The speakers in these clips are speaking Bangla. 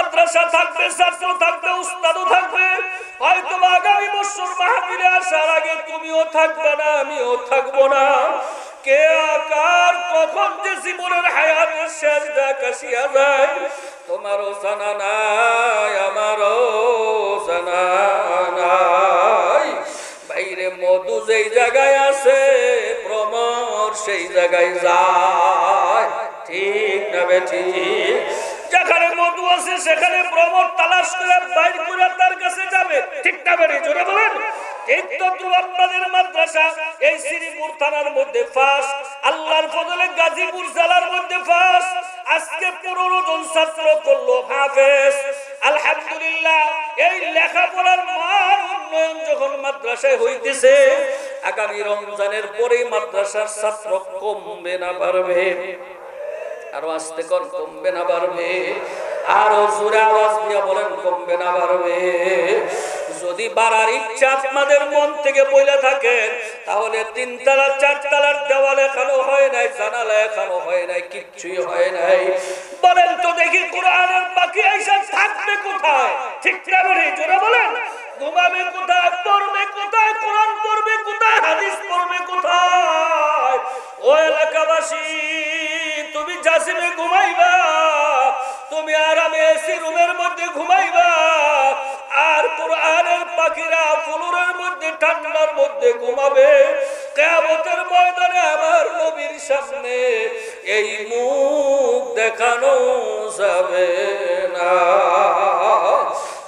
মাদ্রাসা থাকবে, ছাত্র থাকবে, উস্তাদও থাকবে। হয়তো আগামী বছর মাহফিলে আসার আগে তুমিও থাকবে না, আমিও থাকবো না। কে আকার কখন যে জীবনের হায়াতের শেষ ডাক আসিয়া যায় তোমারও জানা নাই, আমারও জানা নাই। বাইরে মধু যেই জায়গায় আছে ভ্রমর সেই জায়গায় যায়, ঠিক না বেঠিক? যেখানে মধু আছে সেখানে ভ্রমর তালাশ করে বাইর করে তার কাছে যাবে, ঠিক না বেঠিক? জোরে বলেন। ঠিক তদ্রু আপনাদের মাদ্রাসা এই শ্রীপুর থানার মধ্যে ফার্স্ট, আল্লাহর ফজলে গাজীপুর জেলার মধ্যে ফার্স্ট। আজকে 15 জন ছাত্র করলো হাফেজ। আলহামদুলিল্লাহ। এই লেখাপড়ার মান উন্নয়ন যখন মাদ্রাসায় হইতেছে, আগামী রমজানের পরে মাদ্রাসার ছাত্র কমবে না বাড়বে? আরো আস্তে কর, কমবে না বাড়বে? আরো জোরে আওয়াজ দিয়ে বলেন, কমবে না বাড়বে? যদি বাড়ার ইচ্ছা আপনাদের মন থেকে বইলে থাকেন, তাহলে 3 তলা 4 তলার দেওয়ালে এখনো হয় নাই, জানালা এখনো হয় নাই, কিচ্ছুই হয় নাই। বলেন তো দেখি কোরআনের বাকি আইসা থাকবে কোথায়? ঠিক না বলে জোরে বলেন। ঘুমাবে কোথায়, পড়বে কোথায়, কোরআন পড়বে কোথায়, হাদিস পড়বে কোথায়? ও এলাকাবাসী, তুমি জাসিমে ঘুমাইবা, তুমি আরামে এসি রুমের মধ্যে ঘুমাইবা, আর কোরআনের পাখিরা ফুলুরের মধ্যে ঠান্ডার মধ্যে ঘুমাবে। কিয়ামতের ময়দানে আমার নবীর সামনে এই মুখ দেখানো যাবে না।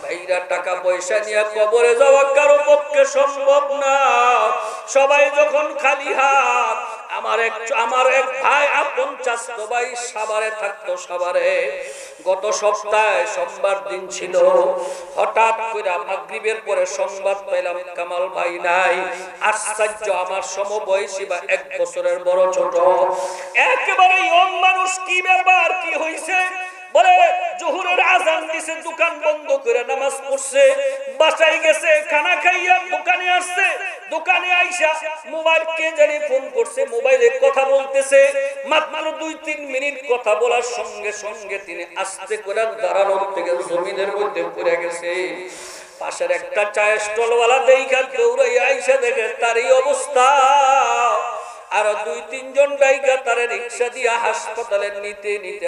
ভাইরা, টাকা পয়সা নিয়ে কবরে যাওয়া কারো পক্ষে সম্ভব না। সবাই যখন খালি হাত, আমার এক ভাই আপন চাচতো ভাই সাভারে থাকতো, সাভারে। গত সপ্তাহে সোমবার দিন ছিল, হঠাৎ করে মাগরিবের পরে সংবাদ পেলাম কামাল ভাই নাই। আশ্চর্য, আমার সমবয়সী বা 1 বছরের বড় ছোট, একেবারে ইয়ং মানুষ। কি ব্যাপার, কি হইছে? বলে জোহরের আজান দিছে, দোকান বন্ধ করে নামাজ পড়ছে, বাসায় গেছে, খানা খাইয়া দোকানে আসছে। দোকানে আইসা মোবাইল কে জানি ফোন করছে, মোবাইলে কথা বলতেছে। মাত্র 2-3 মিনিট কথা বলার সঙ্গে সঙ্গে তিনি আস্তে করে দাঁড়ানোর থেকে জমিনের মধ্যে পড়ে গেছে। পাশের একটা চায়ের স্টলওয়ালা দেখা দৌড়াই আইসা দেখে তার এই অবস্থা। আর 2-3 জন ডাইকা তারে রিক্সা দিয়া হাসপাতালে নিতে নিতে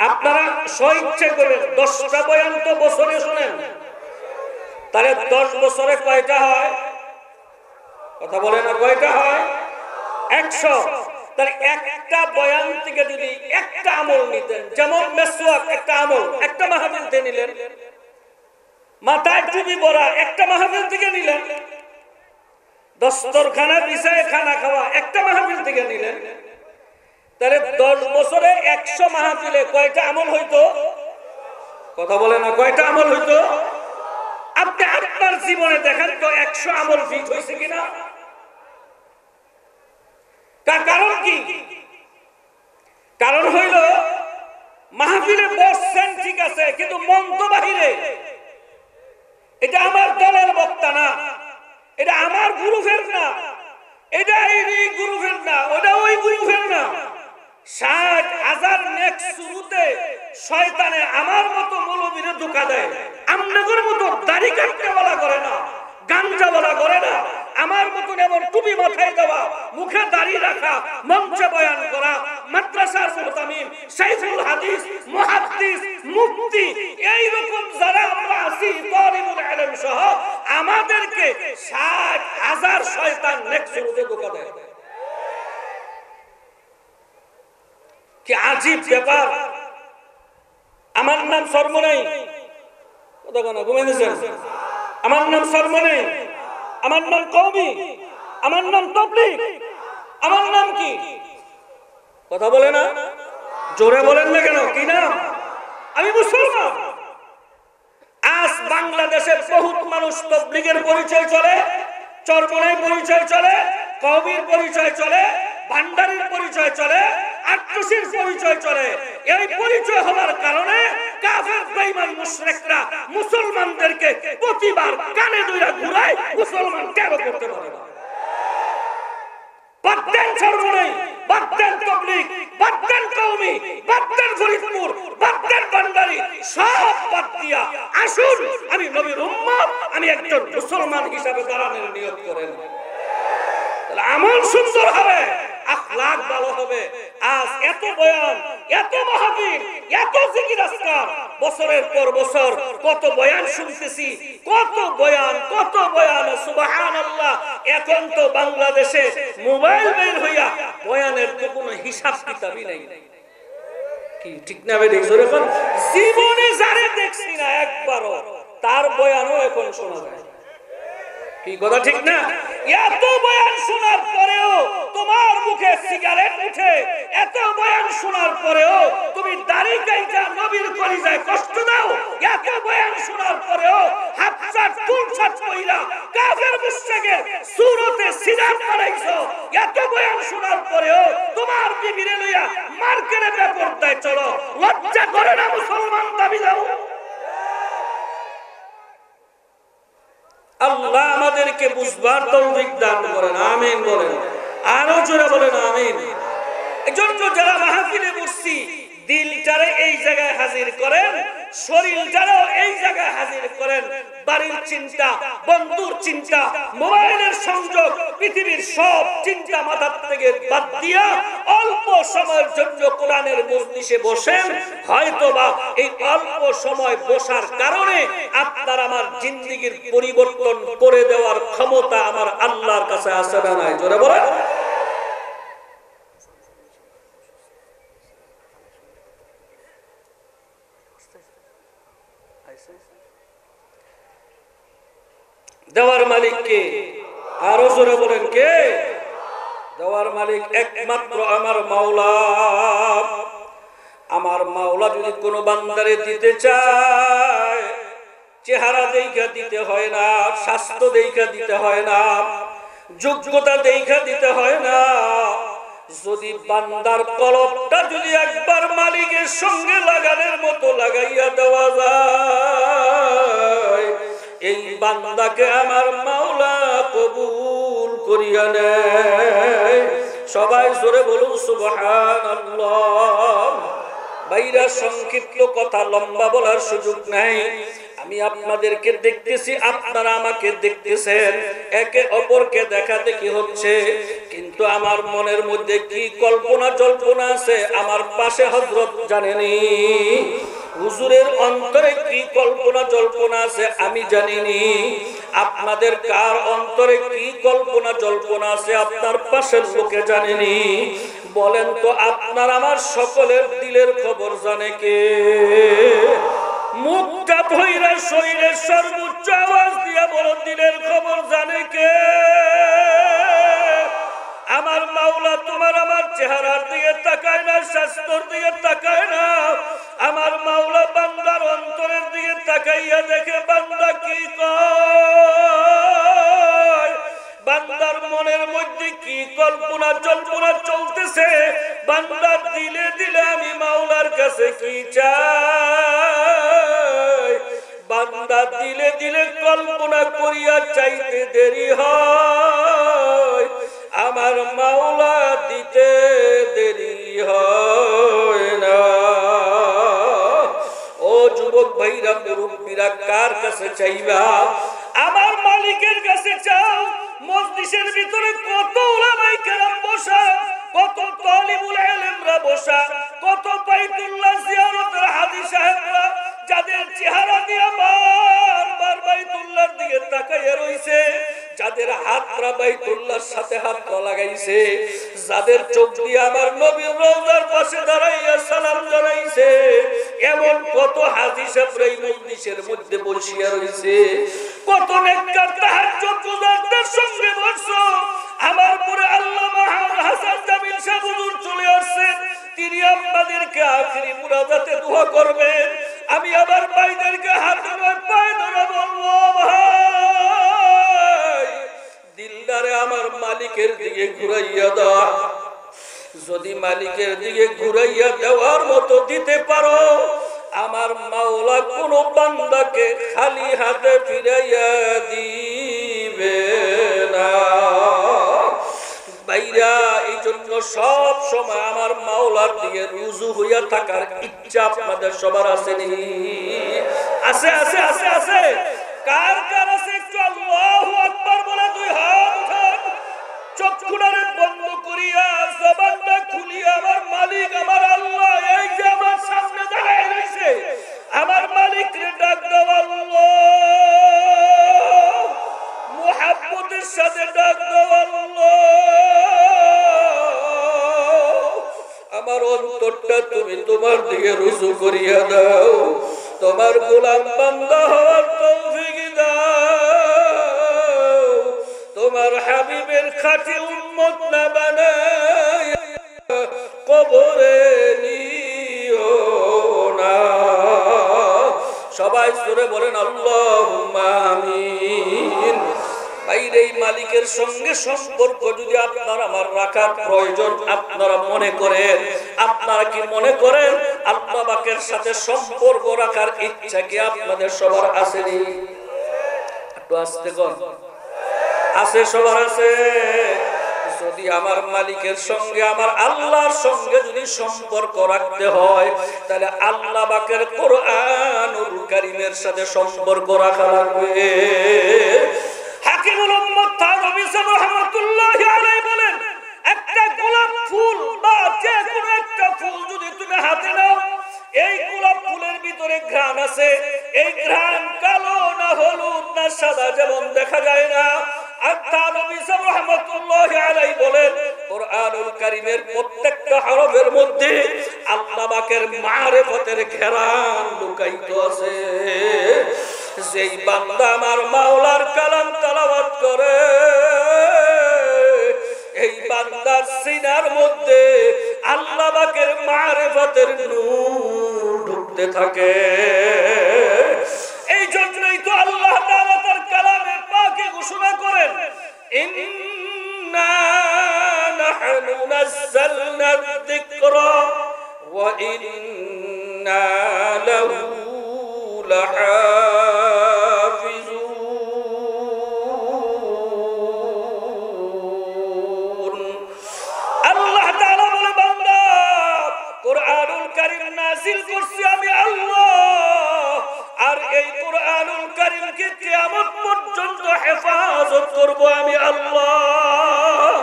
আপনারা স্বইচ্ছে করবেন। 10টা বয়ান তো বছরে শোনেন, তাহলে 10 বছরে কয়টা হয়? কথা বলে না, কয়টা হয়? 100। তাহলে একটা বয়ান থেকে যদি একটা আমল নিতেন, যেমন মেসওয়াক একটা আমল, একটা মাহফিল থেকে নিলেন। মাথায় টুপি পরা একটা মাহফিল থেকে নিলেন। দস্তরখানা বিছায় খানা খাওয়া একটা মাহফিল থেকে নিলেন। তাহলে 10 বছরে 100 মাহফিলে কয়টা আমল হইতো? কথা বলে না, কয়টা আমল হইতো? আপনি আপনার জীবনে দেখেন তো 100 আমল ফিট হয়েছে কিনা? কারণ কি? কারণ হইল মাহফিলে বসছেন ঠিক আছে, কিন্তু মন তো বাহিরে। এটা আমার দলের বক্তা না, এটা আমার গ্রুপের না, এটা এই গ্রুপের না, ওটা ওই গ্রুপের না। 60,000 নেক্সট শুরুতে শয়তানে আমার মতো মৌলবীরে ধোঁকা দেয়। আমনগর মতো দাড়ি কাটতে বলা করে না, গাঞ্জা বলা করে না। আমার মতন এমন টুপি মাথায় দেওয়া, মুখে দাড়ি রাখা, মঞ্চে বয়ান করা, মাদ্রাসার মুহতামিম, শাইখুল হাদিস, মুহাদ্দিস, মুফতি, এই রকম যারা আমরা আছি তালিবুল ইলম সহ, আমাদেরকে 60,000 শয়তান নেক্সট শুরুতে ধোঁকা দেয়। কি আজীব ব্যাপার! আমার নাম সর্বনেই, ঘুমিয়ে দিয়েছেন। আমার নাম সর্বনেই, আমার নাম কওমি, আমার নাম তাবলীগ, আমার নাম কি? কথা বলে না, জোরে বলেন না কেন? কি নাম? আমি মুসলমান। আজ বাংলাদেশে বহুত মানুষ তাবলীগের পরিচয় চলে, চরমনের পরিচয় চলে, কওমির পরিচয় চলে, ভান্ডারির পরিচয় চলে। আট্রসির পরিচয় চলে। এই পরিচয় হওয়ার কারণে কাফের বেঈমান মুশরিকরা মুসলমানদেরকে প্রতিবার কানে ধরে ঘুরায়, মুসলমান কেন করতে পারে না? বাদদেন সর্বনেই, বাদদেন তাবলীগ, বাদদেন কওমি, বাদদেন ফরিদপুর, বাদদেন ভান্ডারি, সব বাদ দিয়া আসুন আমি নবীর উম্মত, আমি একজন মুসলমান হিসাবে দাঁড়ানোর নিয়ত করেন। তাহলে আমল সুন্দর হবে, আখলাক ভালো হবে। আজ এত বয়ান, এত মাহফিল, এত জিকির আজকার, বছরের পর বছর কত বয়ান শুনতেছি, কত বয়ান সুবহানাল্লাহ। এখন তো বাংলাদেশে মোবাইল বের হইয়া বয়ানের তো কোনো হিসাব কিতাবই নাই। কি ঠিক না ভাই? এখন জীবনে যারে দেখছি না একবারও, তার বয়ানও এখন শোনা যায়। কি কথা ঠিক না? এত বয়ান শোনার পরেও তোমার মুখে সিগারেট উঠে, এত বয়ান শোনার পরেও তুমি দাড়ি কাইটা নবীর কলিজায় কষ্ট দাও, এত বয়ান শোনার পরেও হাফসাত ফুলসাত কইরা কাফের মুশরিকের সুরতে সিজাদ বানাইছো, এত বয়ান শোনার পরেও তোমার বিবিরে লইয়া মার্কেটে বেপরদায় চলো, লজ্জা করে না মুসলমান দাবি দাও? আল্লাহ আমাদেরকে বুঝবার তৌফিক দান করেন, আমিন বলেন। আরো জোরে বলেন আমিন। এজন্য যারা মাহফিলে বসছি, দিলটারে এই জায়গায় হাজির করেন, শরীরটারেও এই জায়গায় হাজির করেন। বাড়ির চিন্তা, বন্ধুর চিন্তা, মোবাইলের সংযোগ, পৃথিবীর সব চিন্তা মাথার থেকে বাদ দিয়া অল্প সময়ের জন্য কোরআনের মজলিসে বসেন। হয়তোবা এই অল্প সময় বসার কারণে আপনার আমার জিন্দেগির পরিবর্তন করে দেওয়ার ক্ষমতা আমার আল্লাহর কাছে আছে না নাই? জোরে বলেন। দেওয়ার মালিক কে? আরো জোরে বলেন কে? দেওয়ার মালিক একমাত্র আমার মাওলা। আমার মাওলা যদি কোনো বান্দারে দিতে চায়, চেহারা দেখা দিতে হয় না, স্বাস্থ্য দেখা দিতে হয় না, যোগ্যতা দেখা দিতে হয় না। যদি বান্দার কলবটা যদি একবার মালিকের সঙ্গে লাগানোর মতো লাগাইয়া দেওয়া যায়, এই বান্দাকে আমার মাওলা কবুল করিয়া নেয়। সবাই জোরে বলুন সুবহানাল্লাহ। বাইরা সংক্ষিপ্ত কথা, লম্বা বলার সুযোগ নাই। আমি আপনাদেরকে দেখতেছি, আপনারা আমাকে দেখতেছেন, একে অপরকে দেখা দেখি হচ্ছে, কিন্তু আমার মনের মধ্যে কি কল্পনা জল্পনা আছে আমার পাশে হযরত জানেনি। হুজুরের অন্তরে কি কল্পনা জল্পনা আছে আমি জানিনি। আপনাদের কার অন্তরে কি কল্পনা জল্পনা আছে আপনার পাশের লোকে জানেনি। বলেন তো, আপনার আমার সকলের দিলের খবর জানে কে? মুখটা ভৈরা শরীরের সর্বোচ্চ আওয়াজ দিয়া বলো, দিলের খবর জানে কে? আমার মাওলা তোমার আমার চেহারার দিকে তাকায় না, স্বাস্থ্যের দিকে তাকায় না। আমার মাওলা বান্দার অন্তরের দিকে তাকাইয়া দেখে বান্দা কি কয়, বান্দার মনের মধ্যে কি কল্পনা জল্পনা চলতেছে, বান্দার দিলে দিলে আমি মাওলার কাছে কি চাই। বান্দা দিলে দিলে কল্পনা করিয়া চাইতে দেরি হয়, আমার মাওলা দিতে দেরি হয় না। ও যুবক ভাইরা, মুরব্বীরা, কার কাছে চাইবা? আমার মালিকের কাছে চাও। মজলিসের ভিতরে কত উলামায়ে কেরাম বসা, কত তালিবুল ইলমরা বসা, কত বাইতুল্লাহ জিয়ারতের হাজী সাহেবরা, যাদের চেহারা দিয়ে বারবার বাইতুল্লাহর দিকে তাকাইয়া রইছে, যাদের হাতরা বাইতুল্লাহর সাথে হাতরা লাগাইছে, যাদের চোখ দিয়ে আমার নবীর রওজার পাশে দাঁড়াইয়া সালাম জানাইছে, এমন কত হাজী সাহেবরা এই মজলিসের মধ্যে বসিয়া রইছে। কত নেককার তাহাজ্জুদ গুজারদের সঙ্গে বসছো। আমার পরে আল্লামা হাসান জামিল সাহেব হুজুর চলে আসছেন, তিনি আপনাদেরকে আখিরি মুনাজাতে দোয়া করবেন। আমি আমার ভাইদেরকে হাত ধরে পায়ে ধরে বলবো, ভাই দিলদারে আমার মালিকের দিকে ঘুরাইয়া দাও। যদি মালিকের দিকে ঘুরাইয়া দেওয়ার মতো দিতে পারো, আমার মাওলা কোন বান্দাকে খালি হাতে ফিরাইয়া দিবে না। ভাইরা, এই জন্য সব সময় আমার মাওলার দিকে রুজু হইয়া থাকার ইচ্ছা আপনাদের সবার আসেনি? আছে আছে আছে আছে। কার কার আছে? একটু আল্লাহু আকবার বলে দুই হাত উঠান। চক্ষুটারে বন্ধ করিয়া জবানটা খুলিয়া আমার মালিক, আমার আল্লাহ এই যে আমার সামনে দাঁড়ায় রয়েছে, আমার মালিক রে ডাক দাও। আল্লাহ, মুহাব্বতের সাথে ডাক দাও। আল্লাহ, আমার অন্তরটা তুমি তোমার দিকে রুজু করিয়া দাও। তোমার গোলাম বান্দা হওয়ার তৌফিক দাও। তোমার হাবিবের খাঁটি উম্মত না বানায় কবরে নিও না। সবাই জোরে বলেন আল্লাহুম্মা আমিন। বাইরে এই মালিকের সঙ্গে সম্পর্ক যদি আপনার আমার রাখার প্রয়োজন আপনারা মনে করেন, আপনারা কি মনে করেন আল্লাহ পাকের সাথে সম্পর্ক রাখার ইচ্ছা কি আপনাদের সবার আসেনি? একটু আসতে কর, আছে সবার আছে। যদি আমার মালিকের সঙ্গে আমার আল্লাহর সঙ্গে যদি সম্পর্ক রাখতে হয়, তাহলে আল্লাহ পাকের কোরআনুল কারীমের সাথে সম্পর্ক রাখা লাগবে। হাকিমুল উম্মত থানভী রাহমাতুল্লাহি আলাইহি বলেন, একটা গোলাপ ফুল বা যে কোনো একটা ফুল যদি তুমি হাতে নাও, এই গোলাপ ফুলের ভিতরে ঘ্রাণ আছে। এই ঘ্রাণ কালো না হলুদ না সাদা যেমন দেখা যায় না। আর থানভী রাহমাতুল্লাহি আলাইহি বলেন, কোরআনুল কারীমের প্রত্যেকটা হরফের মধ্যে আল্লাহ পাকের মারিফতের ঘ্রাণ লুকায়িত আছে। যেই বান্দা আমার মাওলার কালাম তেলাওয়াত করে, এই বান্দার সিনার মধ্যে আল্লাহ পাকের মারিফতের নূর ঢুকতে থাকে। এই জন্যই তো আল্লাহ তাআলা তার কালামে পাকে ঘোষণা করেন, ইন্না নাহনু নাযালনা যিকরা ওয়া ইন্না লাহু লাহাফিজুন। আল্লাহ তাআলা বলে, বান্দা, কোরআনুল কারীম নাযিল করছি আমি আল্লাহ, আর এই কোরআনুল কারীমকে কিয়ামত পর্যন্ত হেফাজত করব আমি আল্লাহ।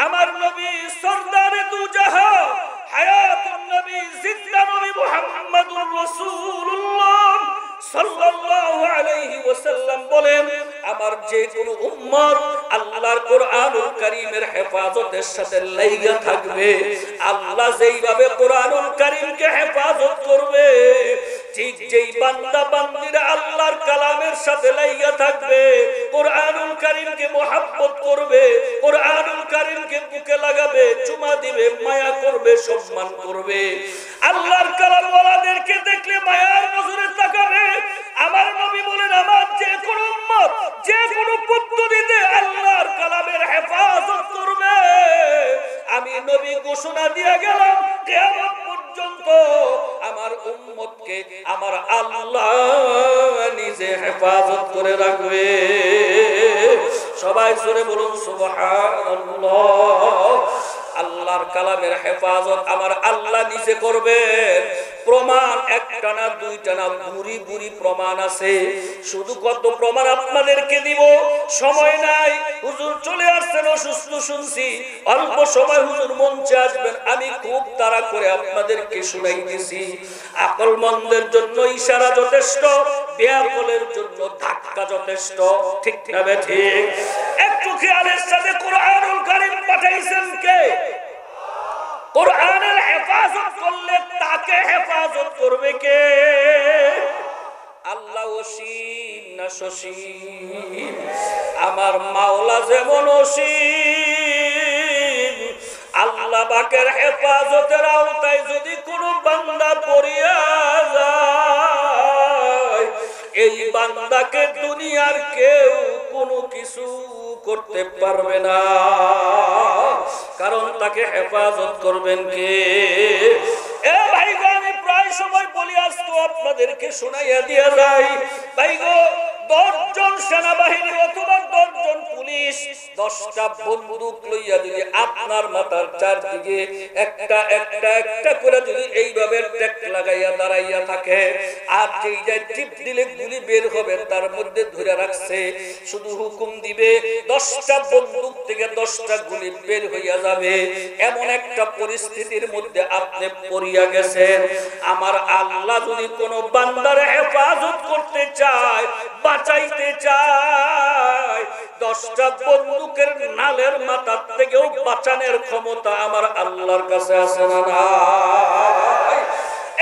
আমার নবী সরদারে দু জাহান হায়াতুন নবী জিন্দা নবী মুহাম্মদুর রাসূলুল্লাহ সাল্লাল্লাহু আলাইহি ওয়াসাল্লাম বলেন, আমার যে কোনো উম্মত আল্লাহর কোরআনুল কারীমের হেফাজতের সাথে লাইগা থাকবে, আল্লাহ যেইভাবে কোরআনুল কারীমকে হেফাজত করবে, ঠিক যেই বান্দা বান্দীরা আল্লাহর কালামের সাথে লাইগা থাকবে, কোরআনুল কারীমকে মুহাব্বত করবে, কোরআনুল কারীমকে বুকে লাগাবে, চুমা দিবে, মায়া করবে, সম্মান করবে, আল্লাহর কালাম ওয়ালাদেরকে দেখলে মায়ার নজরে তাকাবে। আমার নবী বলেন, আমার যে কোনো উম্মত যে কোনো পদ্ধতিতে আল্লাহর কালামের হেফাজত করবে, আমি নবী ঘোষণা দিয়ে গেলাম কিয়ামত পর্যন্ত আমার উম্মতকে আমার আল্লাহ নিজে হেফাজত করে রাখবে। সবাই জোরে বলুন সুবহানাল্লাহ। আল্লাহর কালামের হেফাজত আমার আল্লাহ নিজে করবেন। প্রমাণ একটা না দুইটা না, বুড়ি বুড়ি প্রমাণ আছে। শুধু কত প্রমাণ আপনাদেরকে দিব, সময় নাই। হুজুর চলে আসছেন অসুস্থ শুনছি, অল্প সময় হুজুর মঞ্চে আসবেন, আমি খুব তাড়া করে আপনাদেরকে শুনাইতেছি। আকলমন্দের জন্য ইশারা যথেষ্ট, বেআকলের জন্য ধাক্কা যথেষ্ট। ঠিক না ঠিক? একটু খেয়ালের সাথে কোরআনুল কারীম পাঠাইছেন কে? কোরআনের হেফাজত করলে তাকে হেফাজত করবে কে? আল্লাহ অসীম না সসীম? আমার মাওলা যেমন অসীম, আল্লাহ পাকের হেফাজতের আওতায় যদি কোনো বান্দা পড়িয়া যায়, এই বান্দাকে দুনিয়ার কেউ কোনো কিছু করতে পারবে না। কারণ তাকে হেফাজত করবেন কে? এ ভাই গো, আমি প্রায় সময় বলি, আজ তো আপনাদেরকে শোনাইয়া দিয়া যাই। ভাই গো, 10 জন সেনাবাহিনী অথবা 10 জন পুলিশ 10টা বন্দুক লইয়া যদি আপনার মাথার চারদিকে একটা একটা একটা করে যদি এইভাবে ট্যাক লাগাইয়া দাঁড়াইয়া থাকে, আর যেই যায় টিপ দিলে গুলি বের হবে তার মধ্যে ধরে রাখছে, শুধু হুকুম দিবে 10টা বন্দুক থেকে 10টা গুলি বের হইয়া যাবে, এমন একটা পরিস্থিতির মধ্যে আপনি পড়িয়া গেছেন। আমার আল্লাহ যদি কোনো বান্দার হেফাজত করতে চায়, বাঁচাইতে চায়, 10টা বন্দুকের নালের মাথা থেকেও বাঁচানোর ক্ষমতা আমার আল্লাহর কাছে আছে না নাই?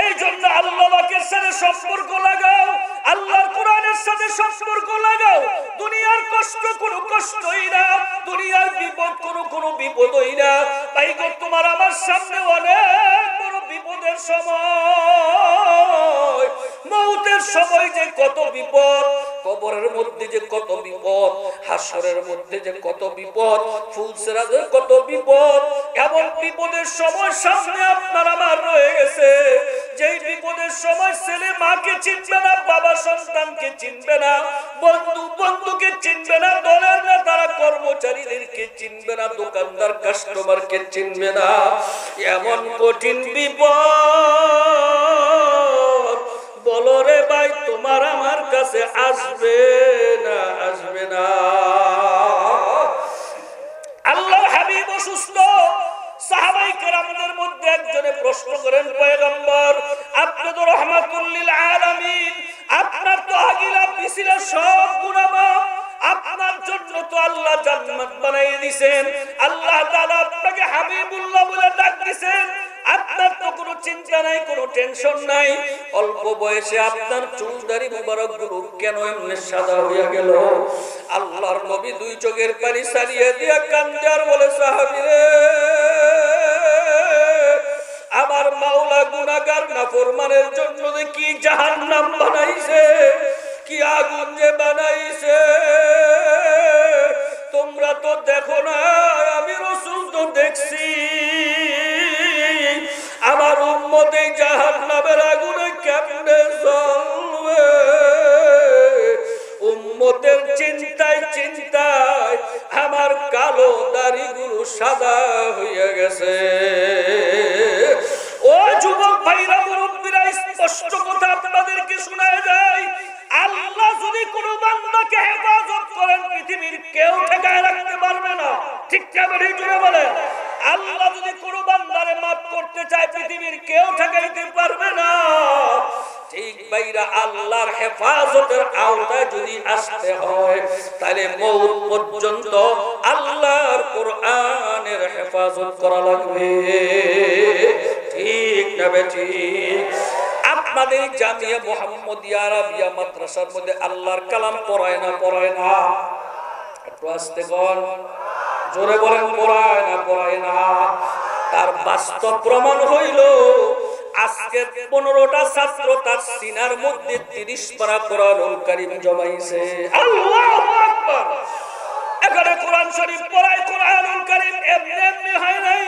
এই জন্য আল্লাহ পাকের সাথে সম্পর্ক লাগাও, আল্লাহর কোরআনের সাথে সম্পর্ক লাগাও। দুনিয়ার কষ্ট কোনো কষ্টই না, দুনিয়ার বিপদ কোনো বিপদই না। তাই গো, তোমার আমার সামনে অনেক বড় বিপদের সময়, মৌতের সময় যে কত বিপদ, কবরের মধ্যে যে কত বিপদ, হাসরের মধ্যে যে কত বিপদ, ফুলসেরাজের কত বিপদ। এমন বিপদের সময় সামনে আপনার আমার রয়ে গেছে, যেই বিপদের সময় ছেলে মাকে চিনবে না, বাবা সন্তানকে চিনবে না, বন্ধু বন্ধুকে চিনবে না, দলের না তারা কর্মচারীদেরকে চিনবে না, দোকানদার কাস্টমারকে চিনবে না। এমন কঠিন বিপদ, বলো রে ভাই, তোমার আমার কাছে আসবে না আসবে না? আল্লাহর হাবিব অসুস্থ, সাহাবায়ে কেরামদের মধ্যে একজনে প্রশ্ন করেন, পয়গম্বর আপনি তো রাহমাতুল লিল আলামিন, আপনার তো আগিলা পিছিলা সব গুনাহ মাফ, আপনার জন্য তো আল্লাহ জান্নাত বানাইয়ে দিবেন, আল্লাহ তাআলা আপনাকে হাবিবুল্লাহ বলে ডাক দিবেন, আপনার তো কোনো চিন্তা নাই, কোনো টেনশন নাই। অল্প বয়সে আপনার চুলদারি মুবারক গুলো কেন এমনি সাদা হইয়া গেল? আল্লাহর নবী 2 চোখের পানি ছাড়িয়ে দিয়া কান্দে আর বলে, সাহাবীরে, আমার মাওলা গুনাহগার নাফরমানের জন্য যে কি জাহান্নাম বানাইছে, কি আগুন যে বানাইছে, তোমরা তো দেখো না, আমি রাসূল তো দেখছি। আমার উম্মত এই জাহান্নামের আগুনে কেমনে জ্বলবে? উম্মতের চিন্তায় চিন্তায় আমার কালো দাড়িগুলো সাদা হইয়া গেছে। ও যুবক ভাইরা, মুরব্বীরা, স্পষ্ট কথা আপনাদেরকে শোনায় যায়, আল্লাহ যদি কোনো বান্দাকে হেফাজত করেন, পৃথিবীর কেউ ঠেকায় রাখতে পারবে না। ঠিক কেমন জুড়ে বলেন? আল্লাহ যদি কোনো বান্দারে মাফ করতে চায়, পৃথিবীর কেউ ঠেকাইতে পারবে না। ঠিক ভাইরা, আল্লাহর হেফাজতের আওতায় যদি আসতে হয়, তাহলে মওত পর্যন্ত আল্লাহর কোরআনের হেফাজত করা লাগবে। ঠিক না ঠিক? আপনাদের জামিয়া মুহাম্মদিয়া আরাবিয়া মাদ্রাসার মধ্যে আল্লাহর কালাম পড়ায় না? পড়ায় না? একটু আস্তে বল, জোরে বলেন, পড়ায় না? পড়ায় না? তার বাস্তব প্রমাণ হইল, আজকে 15টা ছাত্র তার সিনার মধ্যে 30 পারা কোরআনুল কারীম জমাইছে। আল্লাহু আকবার! এখানে কোরআন শরীফ পড়ায়, কোরআনুল কারীম এমনি এমনি হয় নাই,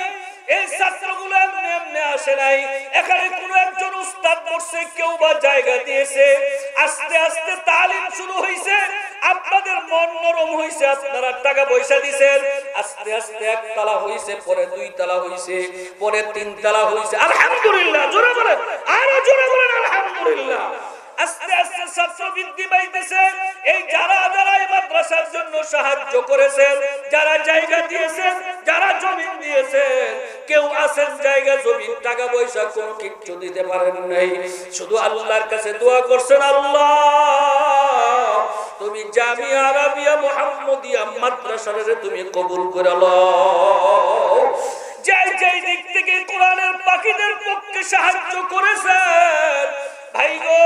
এই ছাত্রগুলো এমনি এমনি আসে নাই। এখানে কোন একজন উস্তাদ বসে, কেউ বা জায়গা দিয়েছে, আস্তে আস্তে তালিম শুরু হইছে, আপনাদের মন নরম হইছে, আপনারা টাকা পয়সা দিবেন, আস্তে আস্তে 1 তালা হইছে, পরে 2 তালা হইছে, পরে 3 তালা হইছে। আলহামদুলিল্লাহ! জোরে বলেন, আরো জোরে বলেন আলহামদুলিল্লাহ। আস্তে আস্তে ছাত্র বৃদ্ধি পাইতেছে। এই যারা যারা এই মাদ্রাসার জন্য সাহায্য করেছেন, যারা জায়গা দিয়েছেন, যারা জমিন দিয়েছেন, কেউ আছেন জায়গা জমিন টাকা পয়সা কোনো কিছু দিতে পারেন নাই, শুধু আল্লাহর কাছে দোয়া করছেন, আল্লাহ তুমি জামিয়া আরাবিয়া মুহাম্মদিয়া মাদ্রাসারে তুমি কবুল করে লও। যেই দিক থেকে কোরআনের পাখিদের পক্ষে সাহায্য করেছেন, ভাই গো,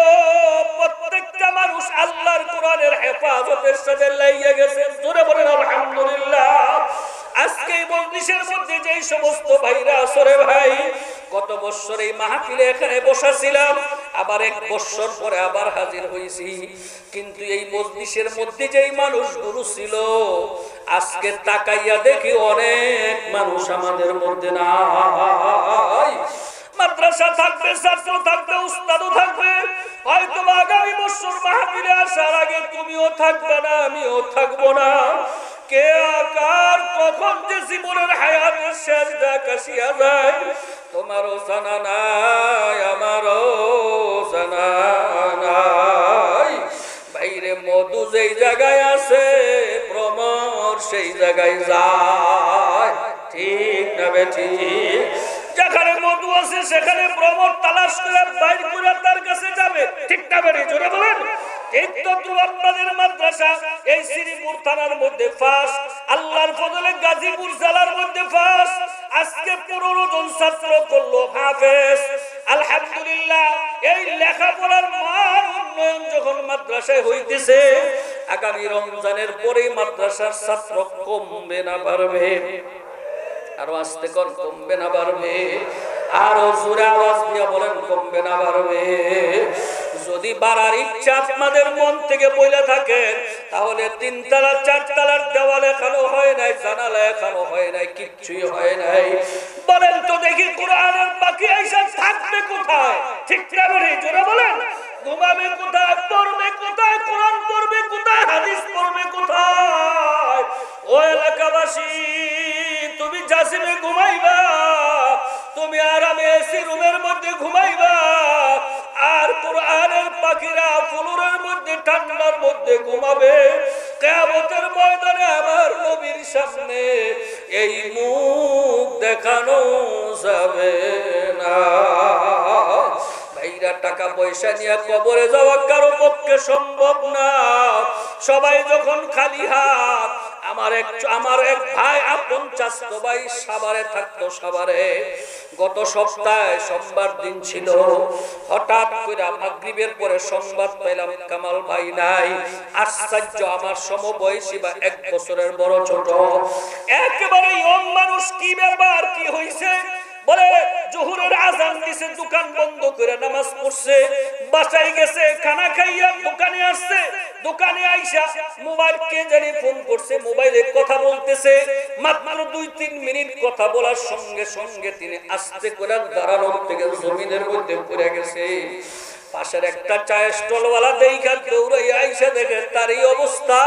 প্রত্যেকটা মানুষ আল্লাহর কোরআনের হেফাজতের সাথে লাগিয়ে গেছে। জোরে বলেন আলহামদুলিল্লাহ। আজকে এই মজলিসের মধ্যে যেই সমস্ত ভাইরা আসরে ভাই, গত বছর এই মাহফিলে এখানে বসেছিলাম, আবার 1 বছর পরে আবার হাজির হয়েছি, কিন্তু এই মজলিসের মধ্যে যেই মানুষগুলো ছিল, আজকে তাকাইয়া দেখি অনেক মানুষ আমাদের মধ্যে নাই। মাদ্রাসা থাকবে, ছাত্র থাকবে, উস্তাদও থাকবে, হয়তো আগামী বছর মাহফিলে আসার আগে তুমিও থাকবে না, আমিও থাকবো না। কে আকার কখন যে জীবনের হায়াতের শেষ কাশিয়া যায় তোমারও জানা নাই, আমারও জানা নাই। বাইরে মধু যেই জায়গায় আছে ভ্রমর সেই জায়গায় যায়, ঠিক না বেঠিক? যেখানে মধু আছে সেখানে ভ্রমর তালাশ করে বাইর করে তার কাছে যাবে, ঠিক না বেঠিক? জোরে বলেন। এই তো আপনাদের মাদ্রাসা এই শ্রীপুর থানার মধ্যে ফার্স্ট, আল্লাহর ফজলে গাজীপুর জেলার মধ্যে ফার্স্ট। আজকে 15 জন ছাত্র করলো হাফেজ। আলহামদুলিল্লাহ। এই লেখাপড়ার মান উন্নয়ন যখন মাদ্রাসায় হইতেছে, আগামী রমজানের পরে মাদ্রাসার ছাত্র কমবে না বাড়বে? আরো আস্তে কর, কমবে না বাড়বে? আরো জোরে আওয়াজ দিয়ে বলেন, কমবে না বাড়বে? যদি বাড়ার ইচ্ছা আপনাদের মন থেকে বইলে থাকেন, তাহলে 3 তলা 4 তলার দেওয়াল এখনো হয় নাই, জানালা এখনো হয় নাই, কিচ্ছুই হয় নাই। বলেন তো দেখি কোরআনের বাকি আইসা থাকবে কোথায়? ঠিক না বলি? জোরে বলেন। ঘুমাবে কোথায়? পড়বে কোথায়? কোরআন পড়বে কোথায়? হাদিস পড়বে কোথায়? ও এলাকাবাসী, তুমি জাসিমে ঘুমাইবা, তুমি আরামে এসি রুমের মধ্যে ঘুমাইবা, আর কোরআনের পাখিরা ফুলুরের মধ্যে ঠান্ডার মধ্যে ঘুমাবে। কিয়ামতের ময়দানে আমার নবীর সামনে এই মুখ দেখানো যাবে না। ভাইরা, টাকা পয়সা নিয়ে কবরে যাওয়া কারো পক্ষে সম্ভব না। সবাই যখন খালি হাত, আমার এক ভাই আপন চাচতো ভাই সাভারে থাকতো, সাভারে। গত সপ্তাহে সোমবার দিন ছিল, হঠাৎ করে মাগরিবের পরে সংবাদ পেলাম কামাল ভাই নাই। আশ্চর্য, আমার সমবয়সী বা 1 বছরের বড় ছোট, একেবারে ইয়ং মানুষ। কি ব্যাপার, কি হইছে? বলে জোহরের আজান দিছে, দোকান বন্ধ করে নামাজ পড়ছে, বাসায় গেছে, খানা খাইয়া দোকানে আসছে। দোকানে আইসা মোবাইল কে জানি ফোন করছে, মোবাইলে কথা বলতেছে। মাত্র 2-3 মিনিট কথা বলার সঙ্গে সঙ্গে তিনি আস্তে করে দাঁড়ানোর থেকে জমিনের মধ্যে পড়ে গেছে। পাশের একটা চায়ের স্টলওয়ালা দেখা দৌড়াই আইসা দেখে তার এই অবস্থা।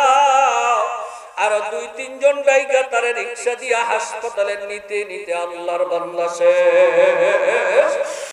আর 2-3 জন ডাইকা তারে রিকশা দিয়া হাসপাতালে নিতে নিতে আল্লাহর বান্দা শেষ।